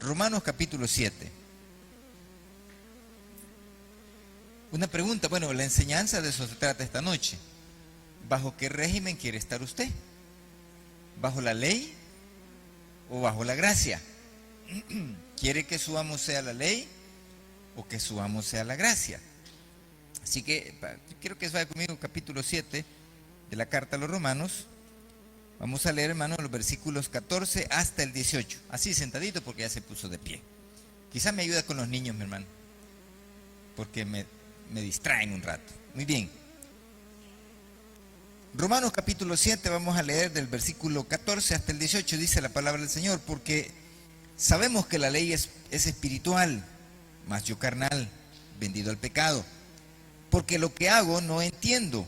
Romanos capítulo 7. Una pregunta, bueno, la enseñanza de eso se trata esta noche. ¿Bajo qué régimen quiere estar usted? ¿Bajo la ley o bajo la gracia? ¿Quiere que su amo sea la ley o que su amo sea la gracia? Así que quiero que vaya conmigo capítulo 7 de la carta a los Romanos. Vamos a leer, hermano, los versículos 14 hasta el 18. Así sentadito porque ya se puso de pie. Quizá me ayuda con los niños, mi hermano, porque me distraen un rato. Muy bien. Romanos capítulo 7, vamos a leer del versículo 14 hasta el 18, dice la palabra del Señor, porque sabemos que la ley es espiritual, mas yo carnal, vendido al pecado. Porque lo que hago no entiendo,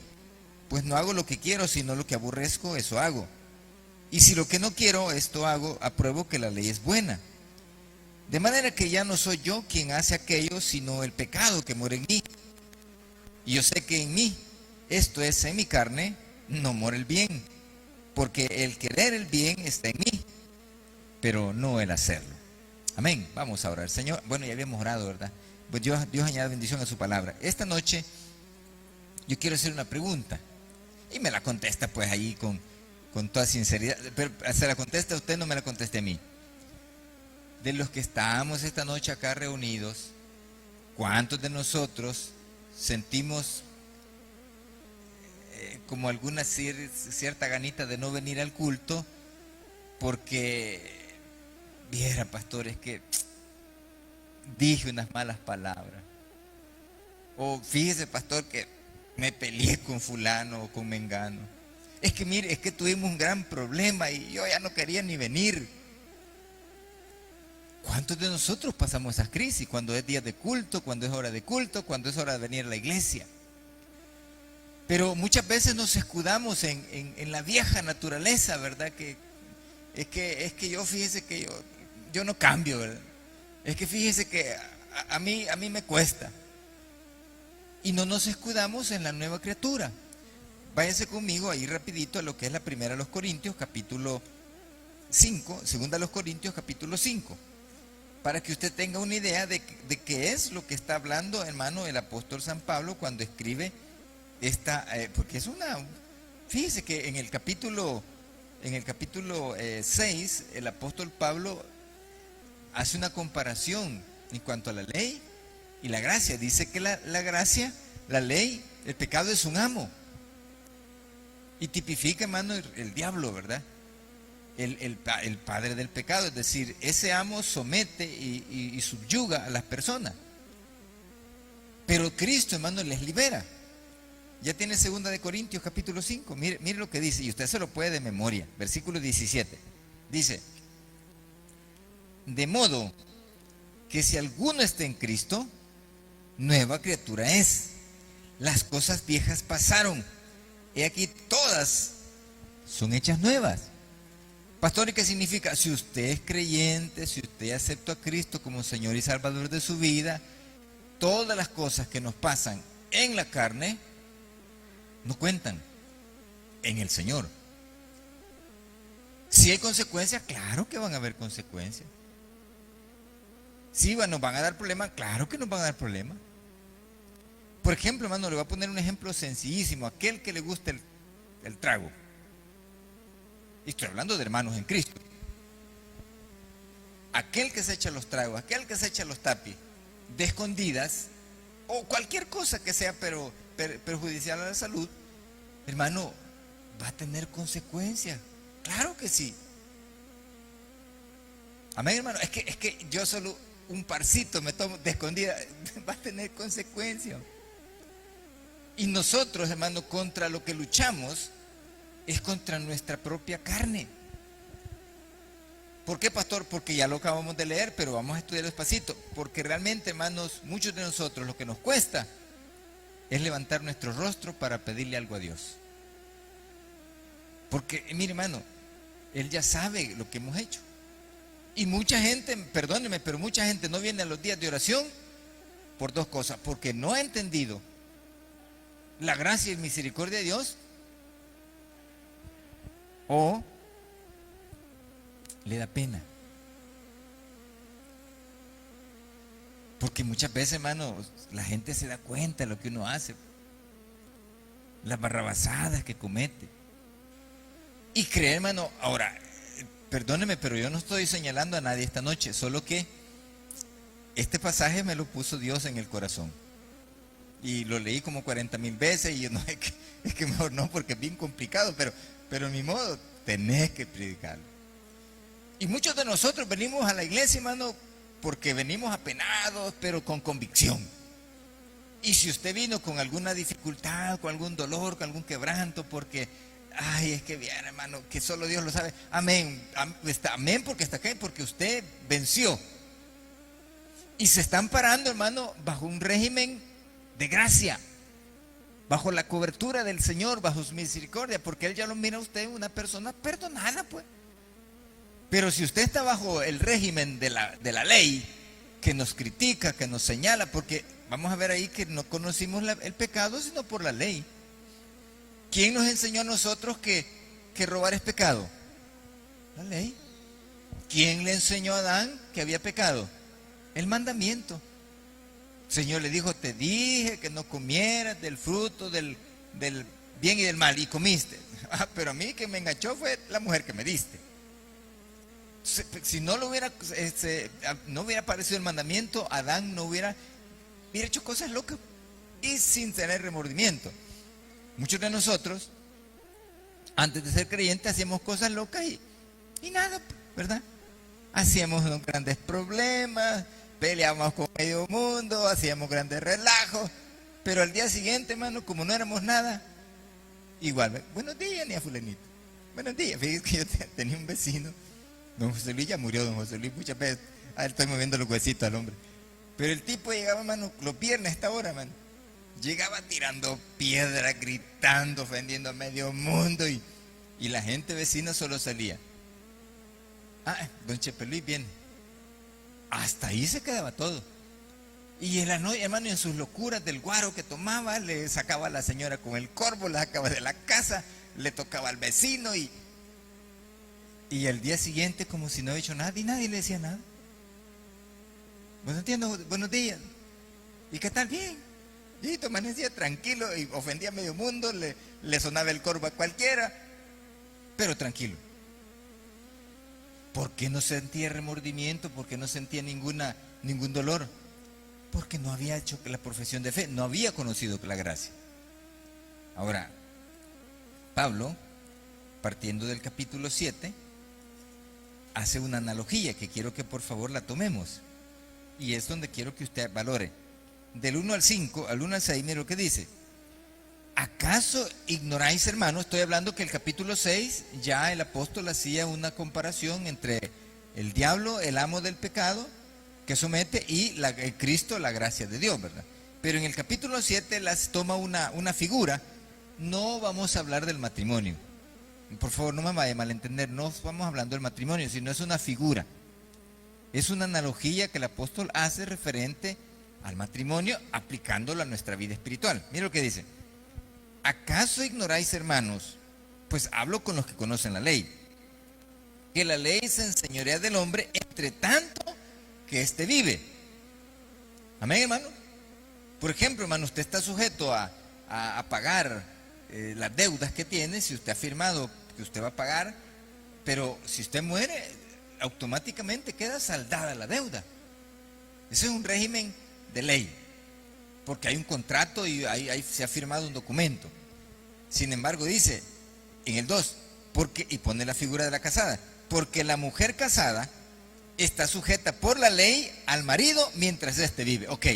pues no hago lo que quiero, sino lo que aborrezco, eso hago. Y si lo que no quiero, esto hago, apruebo que la ley es buena. De manera que ya no soy yo quien hace aquello, sino el pecado que mora en mí. Y yo sé que en mí, esto es, en mi carne, no mora el bien, porque el querer el bien está en mí, pero no el hacerlo. Amén. Vamos a orar. Señor, bueno, ya habíamos orado, ¿verdad? Pues Dios añade bendición a su palabra. Esta noche yo quiero hacer una pregunta y me la contesta pues ahí con toda sinceridad, pero se la contesta a usted, no me la conteste a mí. De los que estamos esta noche acá reunidos, ¿cuántos de nosotros sentimos como alguna cierta ganita de no venir al culto porque viera, pastor, es que dije unas malas palabras? O fíjese, pastor, que me peleé con fulano o con mengano. Es que mire, es que tuvimos un gran problema y yo ya no quería ni venir. ¿Cuántos de nosotros pasamos esas crisis cuando es día de culto, cuando es hora de culto, cuando es hora de venir a la iglesia? Pero muchas veces nos escudamos en la vieja naturaleza, ¿verdad? Es que yo, fíjese que yo no cambio, ¿verdad? Es que fíjese que a mí me cuesta. Y no nos escudamos en la nueva criatura. Váyase conmigo ahí rapidito a lo que es la primera de los Corintios, capítulo 5, segunda de los Corintios, capítulo 5, para que usted tenga una idea de qué es lo que está hablando, hermano, el apóstol San Pablo cuando escribe esta, porque es fíjese que en el capítulo 6, el apóstol Pablo hace una comparación en cuanto a la ley y la gracia. Dice que la gracia, la ley, el pecado es un amo. Y tipifica, hermano, el diablo, ¿verdad? El padre del pecado. Es decir, ese amo somete y subyuga a las personas. Pero Cristo, hermano, les libera. Ya tiene 2 de Corintios capítulo 5. Mire lo que dice, y usted se lo puede de memoria. Versículo 17. Dice: de modo que si alguno está en Cristo, nueva criatura es. Las cosas viejas pasaron, he aquí todas son hechas nuevas. Pastor, ¿y qué significa? Si usted es creyente, si usted acepta a Cristo como Señor y Salvador de su vida, todas las cosas que nos pasan en la carne no cuentan en el Señor. Si hay consecuencias, claro que van a haber consecuencias. Si nos van a dar problemas, claro que nos van a dar problemas. Por ejemplo, hermano, le voy a poner un ejemplo sencillísimo. Aquel que le gusta el trago. Y estoy hablando de hermanos en Cristo. Aquel que se echa los tragos, aquel que se echa los tapis de escondidas, o cualquier cosa que sea perjudicial a la salud, hermano, va a tener consecuencias. Claro que sí. Amén, hermano. Es que yo solo un parcito me tomo de escondida, va a tener consecuencias. Y nosotros, hermano, contra lo que luchamos es contra nuestra propia carne. ¿Por qué, pastor? Porque ya lo acabamos de leer, pero vamos a estudiar despacito. Porque realmente, hermanos, muchos de nosotros lo que nos cuesta es levantar nuestro rostro para pedirle algo a Dios. Porque, mire, hermano, Él ya sabe lo que hemos hecho. Y mucha gente, perdóneme, pero mucha gente no viene a los días de oración por dos cosas: porque no ha entendido la gracia y misericordia de Dios, o le da pena. Porque muchas veces, hermano, la gente se da cuenta de lo que uno hace, las barrabasadas que comete. Y cree, hermano, ahora, perdóneme, pero yo no estoy señalando a nadie esta noche, solo que este pasaje me lo puso Dios en el corazón. Y lo leí como 40,000 veces y yo no, es que mejor no, porque es bien complicado, pero ni modo, tenés que predicarlo. Y muchos de nosotros venimos a la iglesia, hermano, porque venimos apenados, pero con convicción. Y si usted vino con alguna dificultad, con algún dolor, con algún quebranto, porque, ay, es que bien, hermano, que solo Dios lo sabe. Amén, amén, porque está acá, porque usted venció. Y se están parando, hermano, bajo un régimen de gracia, bajo la cobertura del Señor, bajo su misericordia, porque Él ya lo mira a usted una persona perdonada, pues. Pero si usted está bajo el régimen de la ley, que nos critica, que nos señala, porque vamos a ver ahí que no conocimos el pecado, sino por la ley. ¿Quién nos enseñó a nosotros que robar es pecado? La ley. ¿Quién le enseñó a Adán que había pecado? El mandamiento. El Señor le dijo, te dije que no comieras del fruto del bien y del mal, y comiste. Pero a mí que me enganchó fue la mujer que me diste. Si no lo hubiera, no hubiera aparecido el mandamiento, Adán no hubiera hecho cosas locas y sin tener remordimiento. Muchos de nosotros, antes de ser creyentes, hacíamos cosas locas y nada, ¿verdad? Hacíamos unos grandes problemas, peleábamos con medio mundo, hacíamos grandes relajos, pero al día siguiente, hermano, como no éramos nada, igual, buenos días, ni a fulanito. Buenos días, fíjate que yo tenía un vecino. Don José Luis ya murió, don José Luis, muchas veces. Estoy moviendo los huesitos al hombre. Pero el tipo llegaba, hermano, los viernes a esta hora, hermano. Llegaba tirando piedras, gritando, ofendiendo a medio mundo. Y la gente vecina solo salía. Don Chepe Luis viene. Hasta ahí se quedaba todo. Y en la noche, hermano, en sus locuras del guaro que tomaba, le sacaba a la señora con el corvo, la sacaba de la casa, le tocaba al vecino y al día siguiente, como si no había hecho nada, y nadie le decía nada. Buenos días. ¿Y qué tal? Bien. Y amanecía tranquilo y ofendía a medio mundo, le sonaba el corvo a cualquiera, pero tranquilo. ¿Por qué no sentía remordimiento? ¿Por qué no sentía ningún dolor? Porque no había hecho la profesión de fe, no había conocido la gracia. Ahora, Pablo, partiendo del capítulo 7, hace una analogía que quiero que por favor la tomemos. Y es donde quiero que usted valore. Del 1 al 5, al 1 al 6, mire lo que dice. ¿Acaso ignoráis, hermanos? Estoy hablando que el capítulo 6, ya el apóstol hacía una comparación entre el diablo, el amo del pecado, que somete, y el Cristo, la gracia de Dios, ¿verdad? Pero en el capítulo 7 toma una figura. No vamos a hablar del matrimonio. Por favor, no me vaya a malentender, no estamos hablando del matrimonio, sino es una figura. Es una analogía que el apóstol hace referente al matrimonio, aplicándolo a nuestra vida espiritual. Mira lo que dice. ¿Acaso ignoráis, hermanos? Pues hablo con los que conocen la ley. Que la ley se enseñorea del hombre entre tanto que éste vive. Amén, hermano. Por ejemplo, hermano, usted está sujeto a pagar las deudas que tiene, si usted ha firmado que usted va a pagar, pero si usted muere, automáticamente queda saldada la deuda. Ese es un régimen de ley, porque hay un contrato y se ha firmado un documento. Sin embargo, dice en el 2, y pone la figura de la casada, porque la mujer casada está sujeta por la ley al marido mientras éste vive. Ok,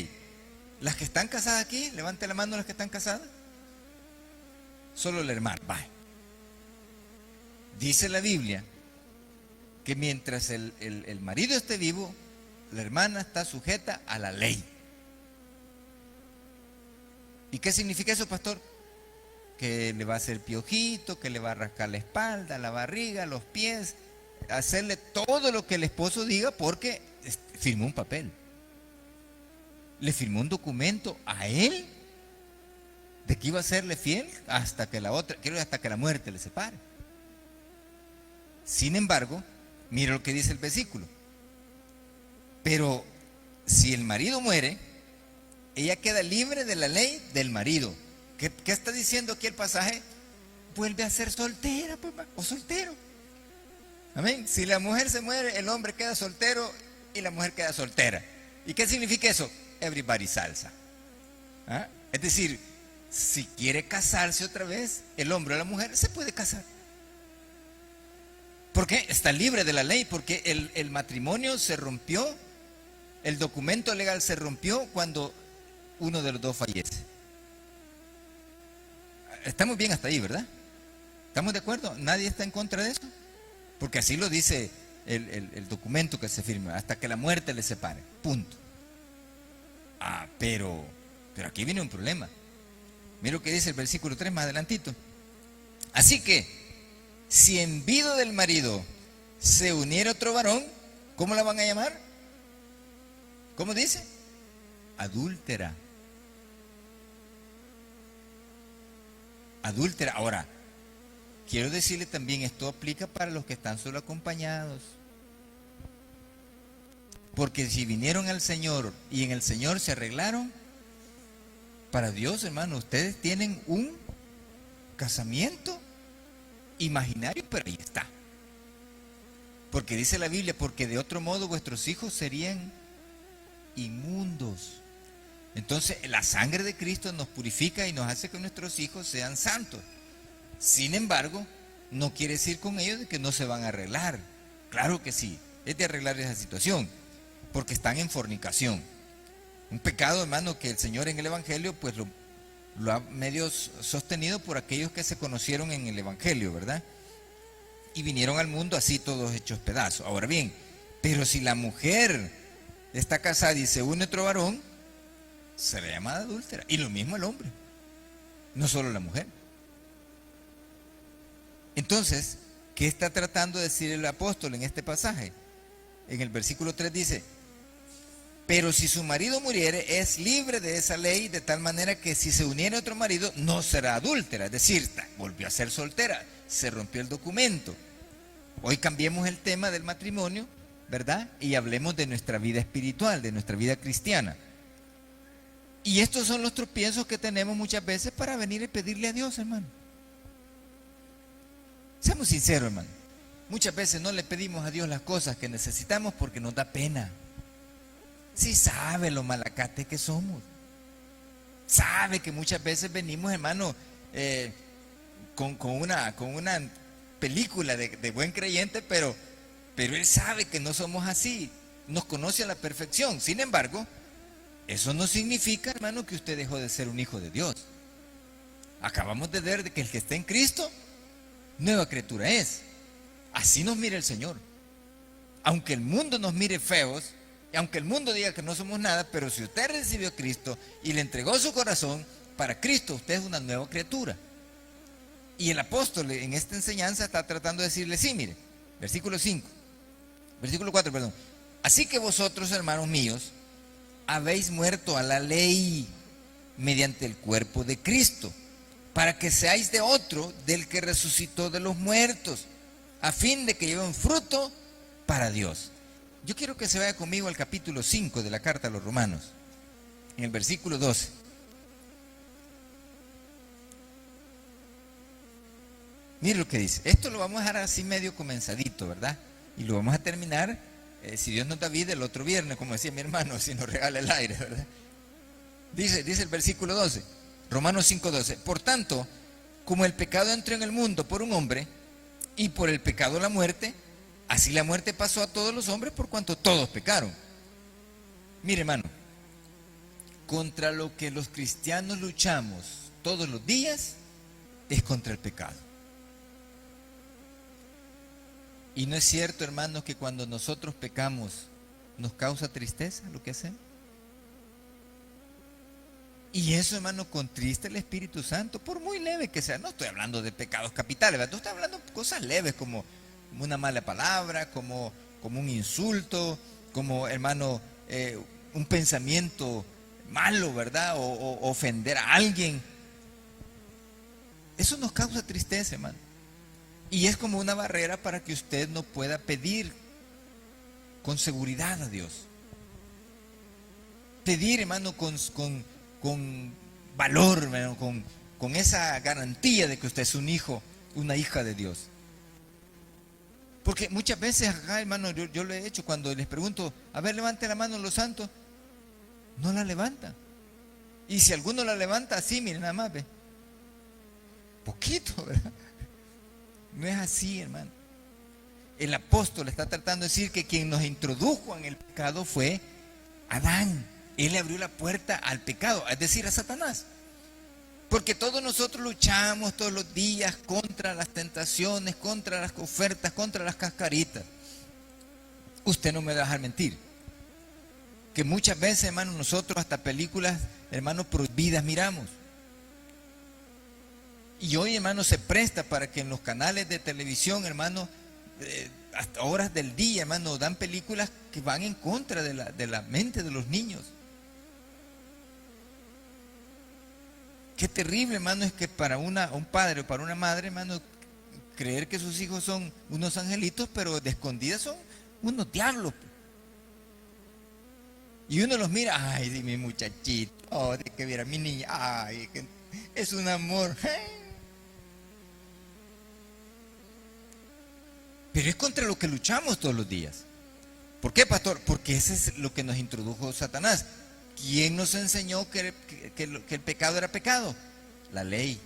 las que están casadas aquí, levante la mano las que están casadas. Solo el hermano, vaya. Dice la Biblia que mientras el marido esté vivo, la hermana está sujeta a la ley. ¿Y qué significa eso, pastor? Que le va a hacer piojito, que le va a rascar la espalda, la barriga, los pies, hacerle todo lo que el esposo diga porque firmó un papel. Le firmó un documento a él de que iba a serle fiel hasta que la muerte le separe. Sin embargo, mire lo que dice el versículo. Pero si el marido muere, ella queda libre de la ley del marido. ¿Qué está diciendo aquí el pasaje? Vuelve a ser soltera, pues, o soltero. Amén. Si la mujer se muere, el hombre queda soltero y la mujer queda soltera. ¿Y qué significa eso? Everybody salsa. ¿Ah? Es decir, si quiere casarse otra vez, el hombre o la mujer se puede casar. ¿Por qué? Está libre de la ley, porque el matrimonio se rompió, el documento legal se rompió cuando uno de los dos fallece. Estamos bien hasta ahí, ¿verdad? ¿Estamos de acuerdo? ¿Nadie está en contra de eso? Porque así lo dice el documento que se firma, hasta que la muerte le separe, punto. Pero aquí viene un problema. Mira lo que dice el versículo 3 más adelantito. Así que, si en vida del marido se uniera otro varón, ¿cómo la van a llamar? ¿Cómo dice? Adúltera. Adúltera. Ahora, quiero decirle también, esto aplica para los que están solo acompañados. Porque si vinieron al Señor y en el Señor se arreglaron, para Dios, hermano, ustedes tienen un casamiento imaginario, pero ahí está. Porque dice la Biblia, porque de otro modo vuestros hijos serían inmundos. Entonces, la sangre de Cristo nos purifica y nos hace que nuestros hijos sean santos. Sin embargo, no quiere decir con ello de que no se van a arreglar. Claro que sí, es de arreglar esa situación, porque están en fornicación. Un pecado, hermano, que el Señor en el Evangelio pues lo ha medio sostenido por aquellos que se conocieron en el Evangelio, ¿verdad? Y vinieron al mundo así todos hechos pedazos. Ahora bien, pero si la mujer está casada y se une otro varón, se le llama adúltera. Y lo mismo el hombre, no solo la mujer. Entonces, ¿qué está tratando de decir el apóstol en este pasaje? En el versículo 3 dice: pero si su marido muriere, es libre de esa ley, de tal manera que si se uniera a otro marido, no será adúltera. Es decir, volvió a ser soltera, se rompió el documento. Hoy cambiemos el tema del matrimonio, ¿verdad? Y hablemos de nuestra vida espiritual, de nuestra vida cristiana. Y estos son los tropiezos que tenemos muchas veces para venir y pedirle a Dios, hermano. Seamos sinceros, hermano. Muchas veces no le pedimos a Dios las cosas que necesitamos porque nos da pena. Sí sabe lo malacate que somos. Sabe que muchas veces venimos, hermano, con una película de buen creyente, pero Él sabe que no somos así. Nos conoce a la perfección. Sin embargo, eso no significa, hermano, que usted dejó de ser un hijo de Dios. Acabamos de ver que el que está en Cristo, nueva criatura es. Así nos mira el Señor. Aunque el mundo nos mire feos, y aunque el mundo diga que no somos nada, pero si usted recibió a Cristo y le entregó su corazón, para Cristo usted es una nueva criatura. Y el apóstol en esta enseñanza está tratando de decirle, sí, mire, versículo 4, perdón. Así que vosotros, hermanos míos, habéis muerto a la ley mediante el cuerpo de Cristo, para que seáis de otro, del que resucitó de los muertos, a fin de que lleven fruto para Dios. Yo quiero que se vaya conmigo al capítulo 5 de la carta a los Romanos, en el versículo 12. Mire lo que dice. Esto lo vamos a dejar así medio comenzadito, ¿verdad? Y lo vamos a terminar, si Dios nos da vida, el otro viernes, como decía mi hermano, si nos regala el aire, ¿verdad? Dice el versículo 12, Romanos 5:12. Por tanto, como el pecado entró en el mundo por un hombre, y por el pecado la muerte, así la muerte pasó a todos los hombres por cuanto todos pecaron. Mire, hermano, contra lo que los cristianos luchamos todos los días es contra el pecado. Y no es cierto, hermanos, que cuando nosotros pecamos nos causa tristeza lo que hacemos. Y eso, hermano, contrista el Espíritu Santo, por muy leve que sea. No estoy hablando de pecados capitales, ¿verdad? Estoy hablando de cosas leves como una mala palabra, como un insulto, como, hermano, un pensamiento malo, ¿verdad? O ofender a alguien. Eso nos causa tristeza, hermano. Y es como una barrera para que usted no pueda pedir con seguridad a Dios. pedir, hermano, con valor, hermano, con esa garantía de que usted es un hijo, una hija de Dios. Porque muchas veces acá, hermano, yo lo he hecho cuando les pregunto, a ver, levante la mano los santos, no la levantan. Y si alguno la levanta así, miren nada más, ve, poquito, ¿verdad? No es así, hermano. El apóstol está tratando de decir que quien nos introdujo en el pecado fue Adán. Él le abrió la puerta al pecado, es decir, a Satanás. Porque todos nosotros luchamos todos los días contra las tentaciones, contra las ofertas, contra las cascaritas. Usted no me va a dejar mentir. Que muchas veces, hermano, nosotros hasta películas, hermano, prohibidas miramos. Y hoy, hermano, se presta para que en los canales de televisión, hermano, hasta horas del día, hermano, dan películas que van en contra de la mente de los niños. Qué terrible, hermano, es que para un padre o para una madre, hermano, creer que sus hijos son unos angelitos, pero de escondidas son unos diablos. Y uno los mira, ay, mi muchachito, oh, de que viera mi niña, ay, que es un amor. Pero es contra lo que luchamos todos los días. ¿Por qué, pastor? Porque ese es lo que nos introdujo Satanás. ¿Quién nos enseñó que el pecado era pecado? La ley.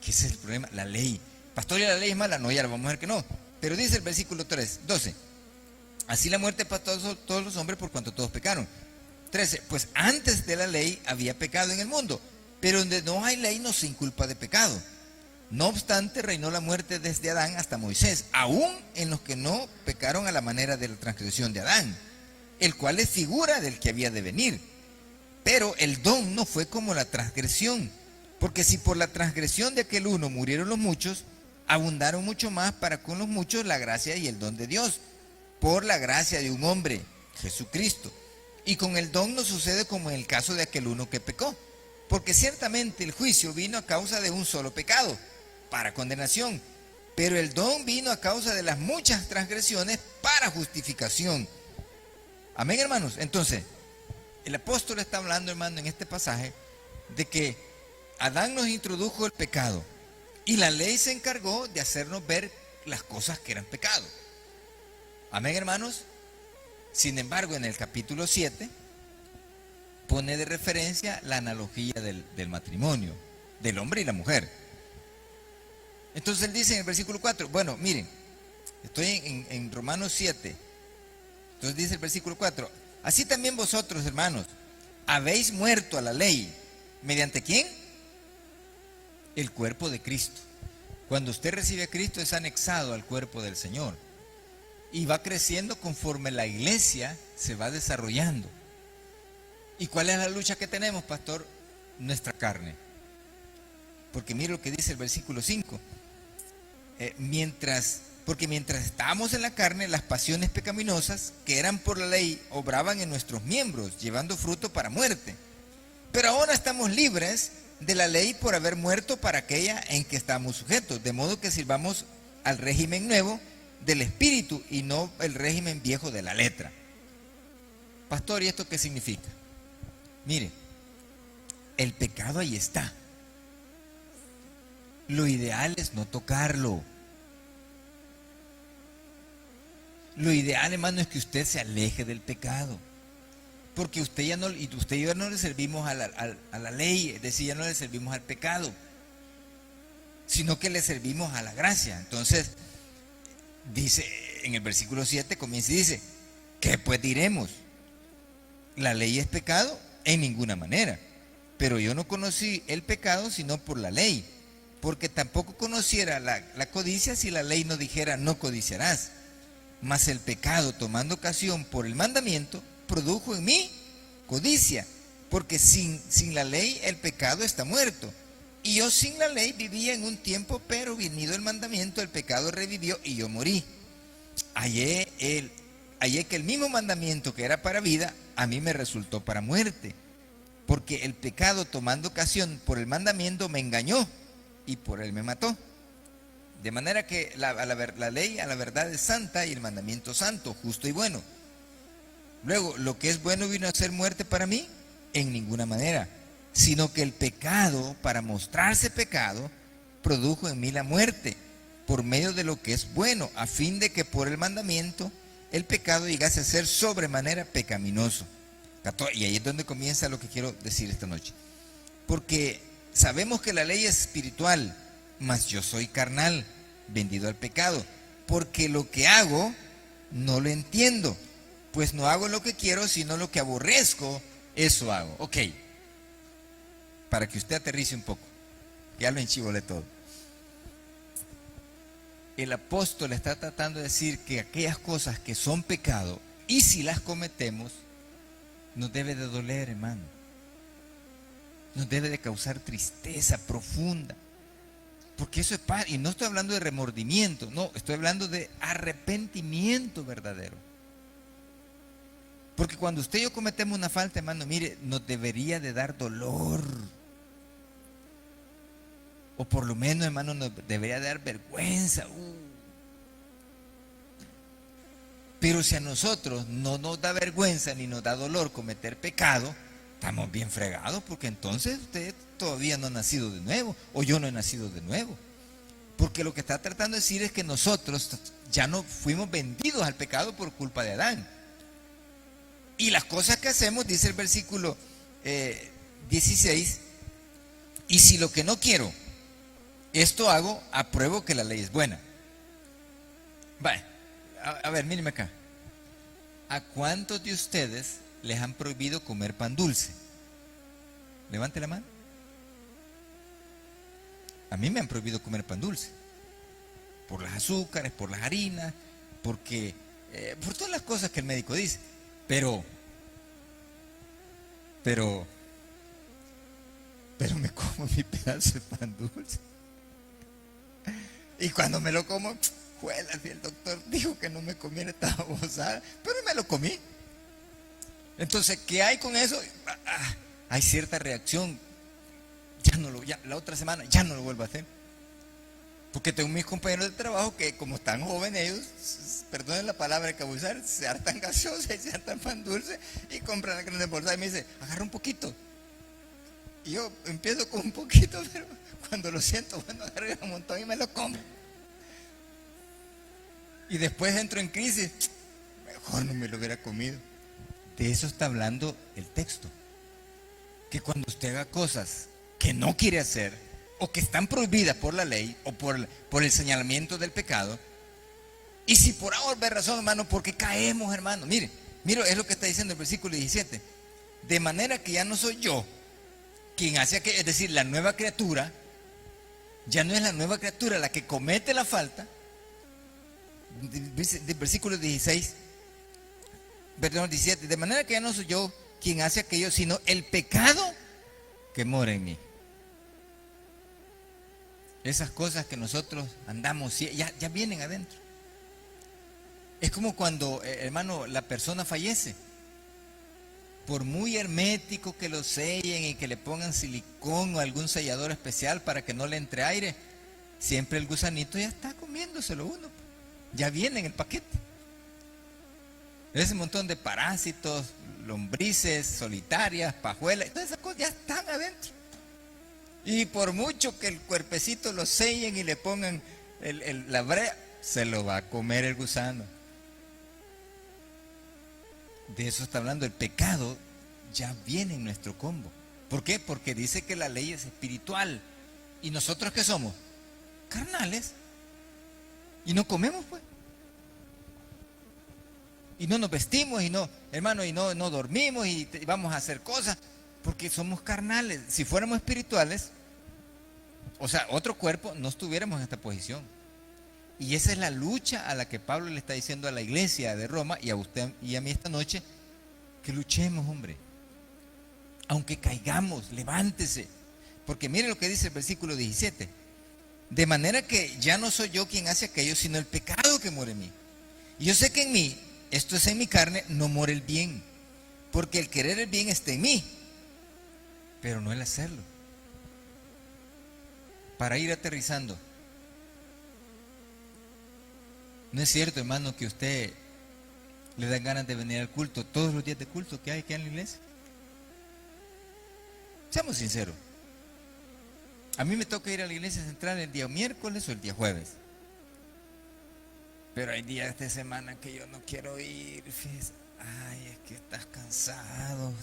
¿Qué es el problema? La ley. Pastor, ¿y la ley es mala? No, ya lo vamos a ver que no. Pero dice el versículo 12. Así la muerte para todos los hombres por cuanto todos pecaron. 13. Pues antes de la ley había pecado en el mundo, pero donde no hay ley no se inculpa de pecado. No obstante, reinó la muerte desde Adán hasta Moisés, aún en los que no pecaron a la manera de la transgresión de Adán, el cual es figura del que había de venir. Pero el don no fue como la transgresión, porque si por la transgresión de aquel uno murieron los muchos, abundaron mucho más para con los muchos la gracia y el don de Dios, por la gracia de un hombre, Jesucristo. Y con el don no sucede como en el caso de aquel uno que pecó, porque ciertamente el juicio vino a causa de un solo pecado, para condenación, pero el don vino a causa de las muchas transgresiones para justificación. Amén, hermanos. Entonces, el apóstol está hablando, hermano, en este pasaje, de que Adán nos introdujo el pecado y la ley se encargó de hacernos ver las cosas que eran pecado. Amén, hermanos. Sin embargo, en el capítulo 7 pone de referencia la analogía del matrimonio, del hombre y la mujer. Entonces él dice en el versículo 4, bueno, miren, estoy en Romanos 7. Entonces dice el versículo 4, así también vosotros, hermanos, habéis muerto a la ley. ¿Mediante quién? El cuerpo de Cristo. Cuando usted recibe a Cristo es anexado al cuerpo del Señor. Y va creciendo conforme la iglesia se va desarrollando. ¿Y cuál es la lucha que tenemos, pastor? Nuestra carne. Porque mire lo que dice el versículo 5. Porque mientras estábamos en la carne, las pasiones pecaminosas que eran por la ley obraban en nuestros miembros, llevando fruto para muerte. Pero ahora estamos libres de la ley por haber muerto para aquella en que estamos sujetos, de modo que sirvamos al régimen nuevo del espíritu y no el régimen viejo de la letra. Pastor, ¿y esto qué significa? Mire, el pecado ahí está. Lo ideal es no tocarlo. Lo ideal, hermano, es que usted se aleje del pecado. Porque usted y yo no le servimos a la ley, es decir, ya no le servimos al pecado, sino que le servimos a la gracia. Entonces, dice en el versículo 7, comienza y dice, ¿qué pues diremos? ¿La ley es pecado? En ninguna manera. Pero yo no conocí el pecado sino por la ley, porque tampoco conociera la codicia si la ley no dijera no codiciarás. Mas el pecado, tomando ocasión por el mandamiento, produjo en mí codicia, porque sin la ley el pecado está muerto. Y yo sin la ley vivía en un tiempo, pero venido el mandamiento, el pecado revivió y yo morí. Hallé que el mismo mandamiento que era para vida, a mí me resultó para muerte. Porque el pecado, tomando ocasión por el mandamiento, me engañó y por él me mató. De manera que la ley a la verdad es santa y el mandamiento santo, justo y bueno. Luego, lo que es bueno vino a ser muerte para mí, en ninguna manera, sino que el pecado, para mostrarse pecado, produjo en mí la muerte, por medio de lo que es bueno, a fin de que por el mandamiento el pecado llegase a ser sobremanera pecaminoso. Y ahí es donde comienza lo que quiero decir esta noche. Porque sabemos que la ley es espiritual, mas yo soy carnal, vendido al pecado, porque lo que hago no lo entiendo, pues no hago lo que quiero, sino lo que aborrezco, eso hago. Ok, para que usted aterrice un poco, ya lo enchivolé todo. El apóstol está tratando de decir que aquellas cosas que son pecado, y si las cometemos, nos debe de doler, hermano. Nos debe de causar tristeza profunda. Porque eso es paz. Y no estoy hablando de remordimiento, no, estoy hablando de arrepentimiento verdadero. Porque cuando usted y yo cometemos una falta, hermano, mire, nos debería de dar dolor. O por lo menos, hermano, nos debería de dar vergüenza. Pero si a nosotros no nos da vergüenza ni nos da dolor cometer pecado, estamos bien fregados, porque entonces usted todavía no ha nacido de nuevo, o yo no he nacido de nuevo. Porque lo que está tratando de decir es que nosotros ya no fuimos vendidos al pecado por culpa de Adán. Y las cosas que hacemos, dice el versículo 16, y si lo que no quiero, esto hago, apruebo que la ley es buena. Vale, a ver, mírenme acá. ¿A cuántos de ustedes les han prohibido comer pan dulce? Levante la mano. A mí me han prohibido comer pan dulce. Por las azúcares, por las harinas, porque por todas las cosas que el médico dice. Pero me como mi pedazo de pan dulce. Y cuando me lo como, juela, si el doctor dijo que no me comiera esta babosada, pero me lo comí. Entonces, ¿qué hay con eso? Hay cierta reacción. Ya la otra semana ya no lo vuelvo a hacer. Porque tengo mis compañeros de trabajo que, como están jóvenes, ellos, perdonen la palabra que voy a usar, se hartan gaseosa y se hartan pan dulce y compran la grande bolsa y me dice, agarra un poquito. Y yo empiezo con un poquito, pero cuando lo siento, bueno, agarro un montón y me lo como. Y después entro en crisis, mejor no me lo hubiera comido. De eso está hablando el texto. Que cuando usted haga cosas que no quiere hacer, o que están prohibidas por la ley, o por el señalamiento del pecado, y si por alguna razón, hermano, porque caemos, hermano, mire, es lo que está diciendo el versículo 17, de manera que ya no soy yo quien hace aquello, es decir, la nueva criatura, ya no es la nueva criatura la que comete la falta, del versículo 16, perdón, 17, de manera que ya no soy yo quien hace aquello, sino el pecado que mora en mí. Esas cosas que nosotros andamos, ya vienen adentro. Es como cuando, hermano, la persona fallece. Por muy hermético que lo sellen y que le pongan silicón o algún sellador especial para que no le entre aire, siempre el gusanito ya está comiéndoselo uno. Ya viene en el paquete. Ese montón de parásitos, lombrices, solitarias, pajuelas, todas esas cosas ya están adentro. Y por mucho que el cuerpecito lo sellen y le pongan la brea, se lo va a comer el gusano. De eso está hablando. El pecado ya viene en nuestro combo. ¿Por qué? Porque dice que la ley es espiritual. ¿Y nosotros qué somos? Carnales. Y no comemos, pues. Y no nos vestimos, y no, hermano, y no dormimos, y vamos a hacer cosas, porque somos carnales. Si fuéramos espirituales, o sea, otro cuerpo, no estuviéramos en esta posición. Y esa es la lucha a la que Pablo le está diciendo a la iglesia de Roma y a usted y a mí esta noche, que luchemos, hombre. Aunque caigamos, levántese. Porque mire lo que dice el versículo 17. De manera que ya no soy yo quien hace aquello, sino el pecado que mora en mí. Y yo sé que en mí, esto es en mi carne, no mora el bien. Porque el querer el bien está en mí, pero no el hacerlo. Para ir aterrizando. No es cierto, hermano, que usted Le dan ganas de venir al culto todos los días de culto que hay aquí en la iglesia. Seamos sinceros. A mí me toca ir a la iglesia central el día miércoles o el día jueves. Pero hay días de semana que yo no quiero ir. Fíjate. Ay, es que estás cansado.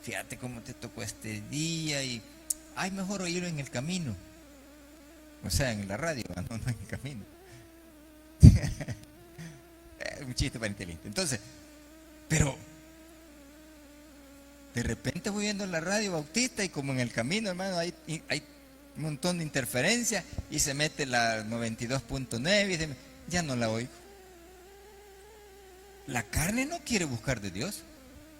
Fíjate cómo te tocó este día y ay, mejor oírlo en el camino. O sea, en la radio, no en el camino. Es un chiste para inteligente. Entonces, pero de repente voy viendo la radio bautista y como en el camino, hermano, hay un montón de interferencia y se mete la 92.9 y dice, ya no la oigo. La carne no quiere buscar de Dios.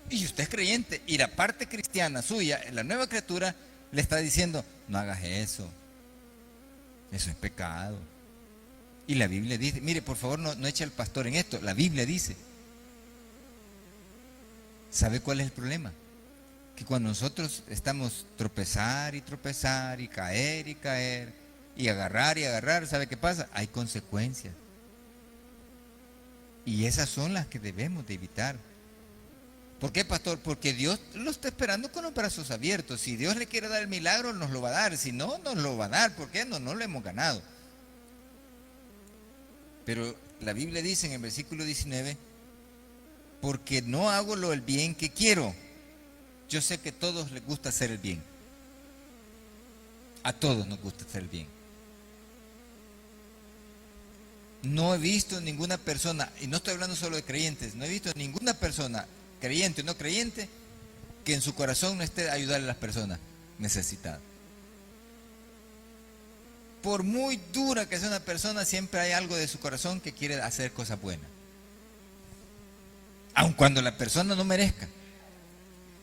Y usted es creyente y la parte cristiana suya, la nueva criatura, le está diciendo, no hagas eso. Eso es pecado. Y la Biblia dice, mire, por favor, no eche al pastor en esto. La Biblia dice. ¿Sabe cuál es el problema? Que cuando nosotros estamos tropezar y tropezar y caer y agarrar, ¿sabe qué pasa? Hay consecuencias. Y esas son las que debemos de evitar. ¿Por qué, pastor? Porque Dios lo está esperando con los brazos abiertos. Si Dios le quiere dar el milagro, nos lo va a dar. Si no, nos lo va a dar. ¿Por qué? No lo hemos ganado. Pero la Biblia dice en el versículo 19, porque no hago el bien que quiero. Yo sé que a todos les gusta hacer el bien. A todos nos gusta hacer el bien. No he visto ninguna persona, y no estoy hablando solo de creyentes, no he visto ninguna persona, creyente o no creyente, que en su corazón no esté ayudar a las personas necesitadas. Por muy dura que sea una persona, siempre hay algo de su corazón que quiere hacer cosas buenas. Aun cuando la persona no merezca.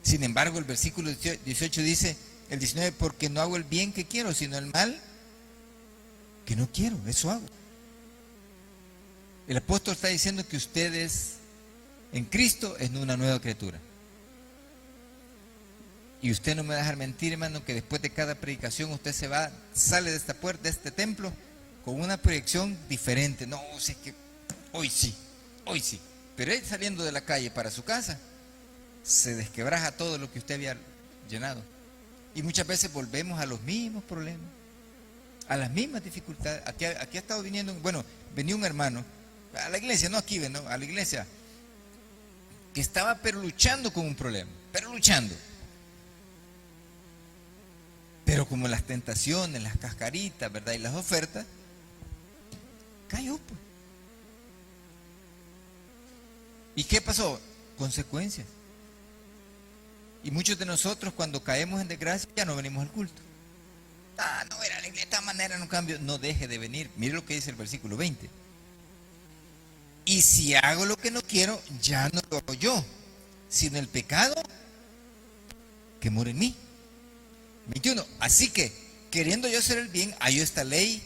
Sin embargo, el versículo 18 dice, el 19, porque no hago el bien que quiero, sino el mal que no quiero, eso hago. El apóstol está diciendo que ustedes en Cristo es una nueva criatura. Y usted no me va a dejar mentir, hermano, que después de cada predicación usted sale de esta puerta, de este templo, con una proyección diferente. No, o sea, que hoy sí. Pero él saliendo de la calle para su casa, se desquebraja todo lo que usted había llenado. Y muchas veces volvemos a los mismos problemas, a las mismas dificultades. Aquí ha estado viniendo, venía un hermano a la iglesia, no aquí, ¿no? A la iglesia, que estaba pero luchando con un problema, pero como las tentaciones, las cascaritas, ¿verdad? Y las ofertas, cayó, pues. ¿Y qué pasó? Consecuencias. Y muchos de nosotros cuando caemos en desgracia ya no venimos al culto. No, era la iglesia de esta manera, no cambio. No deje de venir. Mire lo que dice el versículo 20. Y si hago lo que no quiero, ya no lo hago yo, sino el pecado que mora en mí. 21. Así que, queriendo yo hacer el bien, hay esta ley.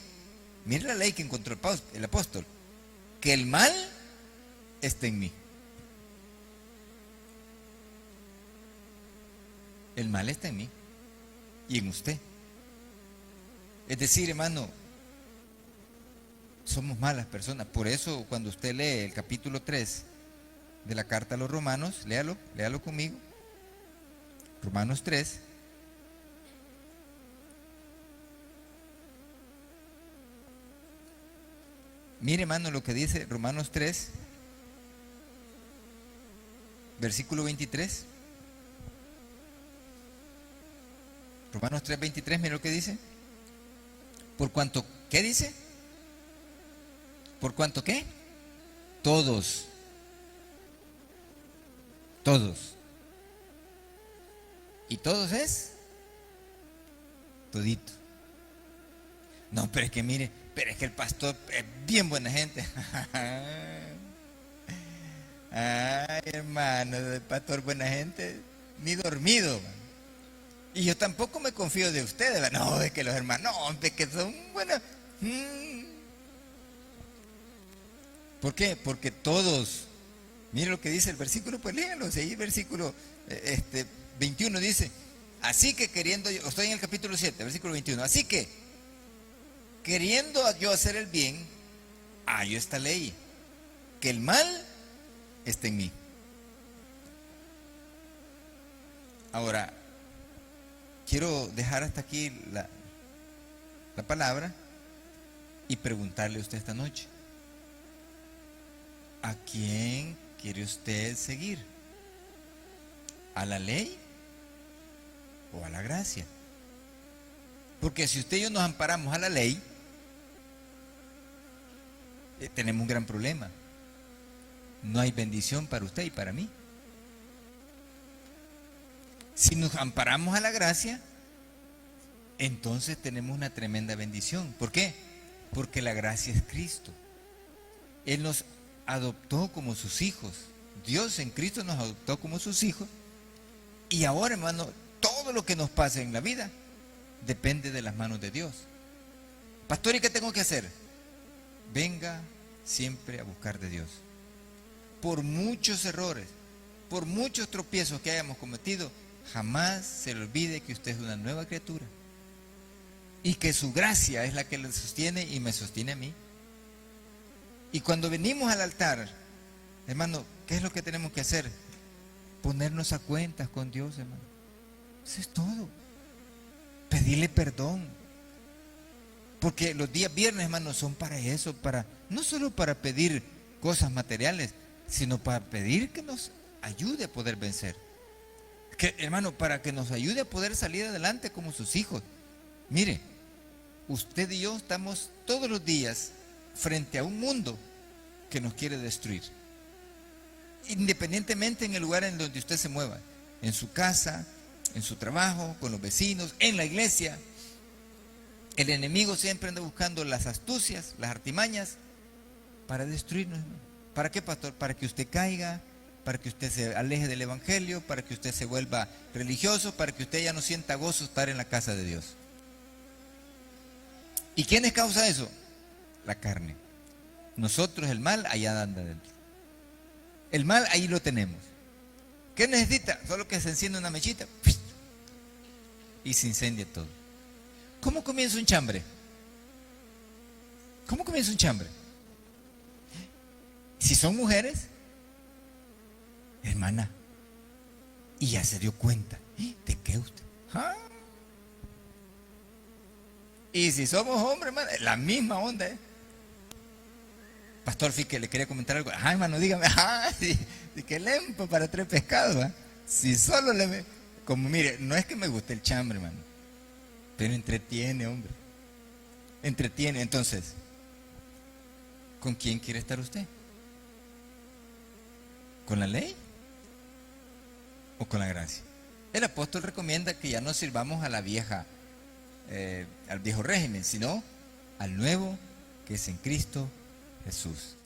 Mire la ley que encontró el apóstol. Que el mal está en mí. El mal está en mí y en usted. Es decir, hermano, somos malas personas. Por eso cuando usted lee el capítulo 3 de la carta a los Romanos, léalo conmigo. Romanos 3. Mire, hermano, lo que dice Romanos 3, versículo 23. Romanos 3, 23, mire lo que dice. Por cuanto, ¿qué dice? ¿Por cuanto qué? Todos. ¿Y todos es? Todito. No, pero es que mire, pero es que el pastor es bien buena gente. Ay, hermano, el pastor buena gente, ni dormido. Y yo tampoco me confío de ustedes. No, es que los hermanos, no, es que son buenos. ¿Por qué? Porque todos. Mire lo que dice el versículo, pues léanlo. Seguí el versículo 21 dice, así que queriendo yo, estoy en el capítulo 7, versículo 21, así que queriendo yo hacer el bien, hay esta ley, que el mal está en mí. Ahora, quiero dejar hasta aquí la palabra y preguntarle a usted esta noche, ¿a quién quiere usted seguir? ¿A la ley o a la gracia? Porque si usted y yo nos amparamos a la ley, tenemos un gran problema. No hay bendición para usted y para mí. Si nos amparamos a la gracia, entonces tenemos una tremenda bendición. ¿Por qué? Porque la gracia es Cristo. Él nos adoptó como sus hijos. Dios en Cristo nos adoptó como sus hijos. Y ahora, hermano, todo lo que nos pasa en la vida depende de las manos de Dios. Pastor, ¿y qué tengo que hacer? Venga siempre a buscar de Dios. Por muchos errores, por muchos tropiezos que hayamos cometido, jamás se le olvide que usted es una nueva criatura y que su gracia es la que le sostiene y me sostiene a mí. Y cuando venimos al altar, hermano, ¿qué es lo que tenemos que hacer? Ponernos a cuentas con Dios, hermano. Eso es todo. Pedirle perdón. Porque los días viernes, hermano, son para eso, no solo para pedir cosas materiales, sino para pedir que nos ayude a poder vencer. Hermano, para que nos ayude a poder salir adelante como sus hijos. Mire, usted y yo estamos todos los días frente a un mundo que nos quiere destruir. Independientemente en el lugar en donde usted se mueva, en su casa, en su trabajo, con los vecinos, en la iglesia, el enemigo siempre anda buscando las astucias, las artimañas para destruirnos. ¿Para qué, pastor? Para que usted caiga, para que usted se aleje del evangelio, para que usted se vuelva religioso, para que usted ya no sienta gozo estar en la casa de Dios. ¿Y quiénes causa eso? La carne. Nosotros, el mal allá anda adentro. El mal ahí lo tenemos. ¿Qué necesita? Solo que se encienda una mechita y se incendia todo. ¿Cómo comienza un chambre? ¿Cómo comienza un chambre? Si son mujeres, hermana, y ya se dio cuenta. ¿De qué usted? ¿Ah? Y si somos hombres, hermano, la misma onda, ¿eh? Pastor Fique, le quería comentar algo. Ajá, hermano, dígame. Ajá, sí, que lempo para 3 pescados, ¿eh? Si solo como mire, no es que me guste el chambre, hermano, pero entretiene, hombre. Entretiene. Entonces, ¿con quién quiere estar usted? ¿Con la ley o con la gracia? El apóstol recomienda que ya no sirvamos a la vieja, al viejo régimen, sino al nuevo que es en Cristo Jesús.